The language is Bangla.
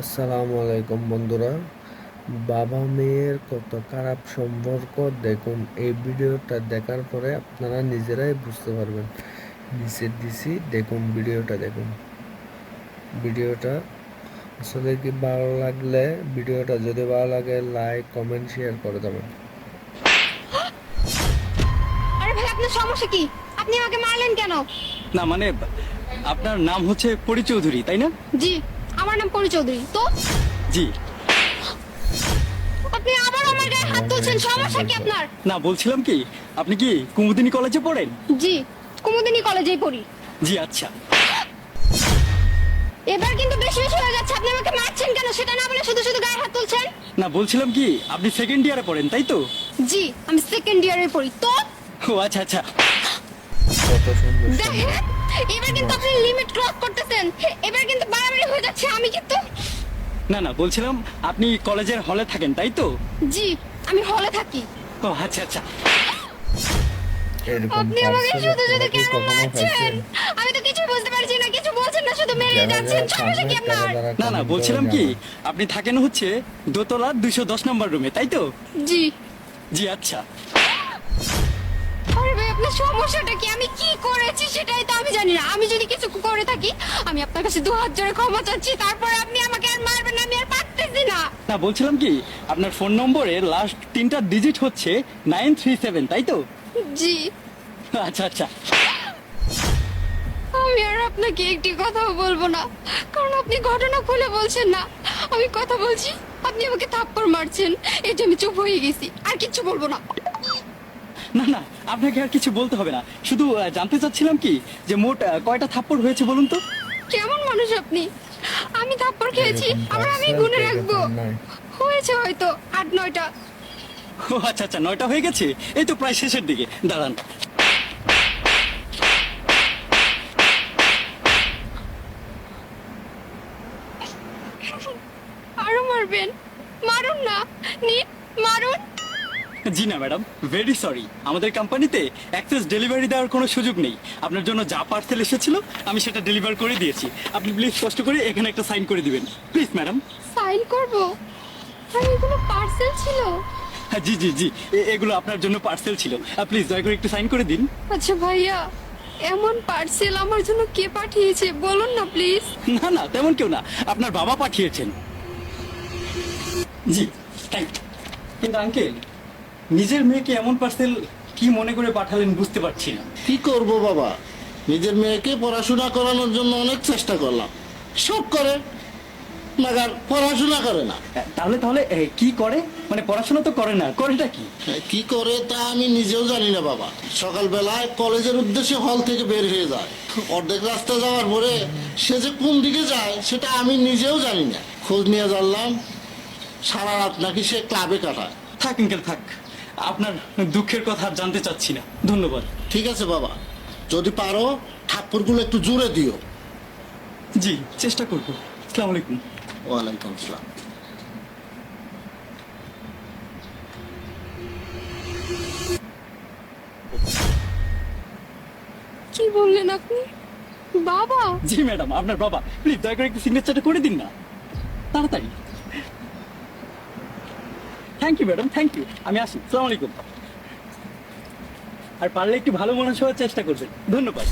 আসসালামু আলাইকুম বন্ধুরা। বাবা মেয়ের কত খারাপ সম্পর্ক দেখুন। এই ভিডিওটা দেখার পরে আপনারা নিজেরাই বুঝতে পারবেন। নিচে দিছি, দেখুন ভিডিওটা দেখুন। ভিডিওটা আসলে কি ভালো লাগলে, ভিডিওটা যদি ভালো লাগে লাইক কমেন্ট শেয়ার করে দেবেন। আরে ভাই, আপনার সমস্যা কি? আপনি আমাকে মারলেন কেন? না মানে আপনার নাম হচ্ছে পরি চৌধুরী তাই না? জি, আমার নাম পরি চৌধুরী। তো জি। আপনি আবার আমার গায়ে হাত তুলছেন, সমস্যা কি আপনার? না বলছিলাম কি, আপনি কি কুমুদিনী কলেজে পড়েন? জি, কুমুদিনী কলেজেই পড়ি। জি আচ্ছা। এবার কিন্তু বেশি বেশি হয়ে যাচ্ছে। আপনি আমাকে মারছেন কেন সেটা না বলে শুধু শুধু গায়ে হাত তুলছেন। না বলছিলাম কি, আপনি সেকেন্ড ইয়ারে পড়েন তাই তো? জি, আমি সেকেন্ড ইয়ারে পড়ি। তো ও আচ্ছা আচ্ছা। কত সুন্দর দেখেন, এবার কিন্তু আপনি লিমিট ক্রস করতেছেন। এবার কিন্তু বাড়াবাড়ি হয়ে যাচ্ছে। আমি কিন্তু না না বলছিলাম আপনি কলেজের হলে থাকেন তাই তো? জি, আমি হলে থাকি। ও আচ্ছা আচ্ছা। এরকম আপনি আমাকে পার্সেল শুধু শুধু আপনারা কি কেন কখনো মারছেন? পাইছেন? আমি তো কিছু বুঝতে পারছি না। কিছু বলছেন না, শুধু মেরে যারা যাচ্ছেন। যারা সমস্যা কি পারবেন তারা আপনার? তারা না না কমেন্ট করে বলছিলাম কি, জানান। আপনি থাকেন হচ্ছে দোতলা 210 নম্বর রুমে তাই তো? জি। জি আচ্ছা। আরে ভাই, আপনার সমস্যাটা কি? আমি কি করেছি সেটাই তো আমি জানি না। আমি যদি কিছু করে থাকি, আমি আপনার কাছে 2 হাত জোড়ে ক্ষমা চাচ্ছি। তারপরে আপনি আমাকে আর মারবেন না, আমি আর পারতেছি না। না বলছিলাম কি, আপনার ফোন নম্বরের লাস্ট 3টা ডিজিট হচ্ছে 937 তাই তো? জি। আচ্ছা আচ্ছা। আমি আর আপনাকে একটি কথাও বলবো না, কারণ আপনি ঘটনা খুলে বলছেন না। আমি কথা বলছি, আপনি আমাকে থাপ্পড় মারছেন, এই যে আমি চুপ হয়ে গেছি। আর কিচ্ছু বলবো না। না না আপনাকে আর কিছু বলতে হবে না, শুধু জানতে চাচ্ছিলাম কি যে মোট কয়টা থাপ্পড় হয়েছে বলুন তো? কেমন মানুষ আপনি? আমি থাপ্পড় খেয়েছি, এরকম আবার আমি পার্সেল গুনে কে রাখবো। পান নাই? হয়েছে হয়তো 8-9টা। ও আচ্ছা আচ্ছা, 9টা হয়ে গেছে। এই তো প্রায় শেষের দিকে, দাঁড়ান। আরো মারবেন? মারুন না, নিন মারুন। জি না ম্যাডাম, ভেরি সরি, আমাদের কোম্পানিতে অ্যাক্সেস ডেলিভারি দেওয়ার কোনো সুযোগ নেই। আপনার জন্য যা পার্সেল এসেছিল আমি সেটা ডেলিভার করে দিয়েছি। আপনি প্লিজ কষ্ট করে এখানে একটা সাইন করে দিবেন প্লিজ ম্যাডাম। সাইন করবো? আর এগুলো পার্সেল ছিল? হ্যাঁ জি জি জি, এগুলো আপনার জন্য পার্সেল ছিল। প্লিজ দয়া করে একটু সাইন করে দিন। আচ্ছা ভাইয়া, এমন পার্সেল আমার জন্য কে পাঠিয়েছে বলুন না প্লিজ। না না তেমন কেউ না, আপনার বাবা পাঠিয়েছেন। জি থ্যাংক ইউ। কিন্তু আঙ্কেল, নিজের মেয়েকে এমন পার্সেল কি মনে করে পাঠালেন বুঝতে পারছি না। কি করব বাবা, নিজের মেয়েকে পড়াশোনা করানোর জন্য অনেক চেষ্টা করলাম, সব করে মাগার পড়াশোনা করে না। তাহলে তাহলে কি করে? মানে পড়াশোনা তো করে না, করেটা কি? কি করে তা আমি নিজেও জানি না বাবা। সকালবেলায় কলেজের উদ্দেশ্যে হল থেকে বের হয়ে যায়, অর্ধেক রাস্তা যাওয়ার পরে সে যে কোন দিকে যায় সেটা আমি নিজেও জানি না। খোঁজ নিয়ে জানলাম সারা রাত নাকি সে ক্লাবে কাটায়। থাক আঙ্কেল থাক, আপনার দুঃখের কথা আর জানতে চাচ্ছি না, ধন্যবাদ। ঠিক আছে বাবা, যদি পারো ঠাকুরগুলো একটু জুড়ে দিও। জি চেষ্টা করবো। আসসালামু আলাইকুম। ওয়ালাইকুম আসসালাম। কি বললেন আপনি? বাবা? জি ম্যাডাম, আপনার বাবা। প্লিজ দয়া করে একটু সিগনেচারটা করে দিন না, তাড়াতাড়ি। Thank you madam, thank you. আমি আসি, আসসালামু আলাইকুম। আর পারলে একটু ভালো মানুষ হওয়ার চেষ্টা করবেন, ধন্যবাদ।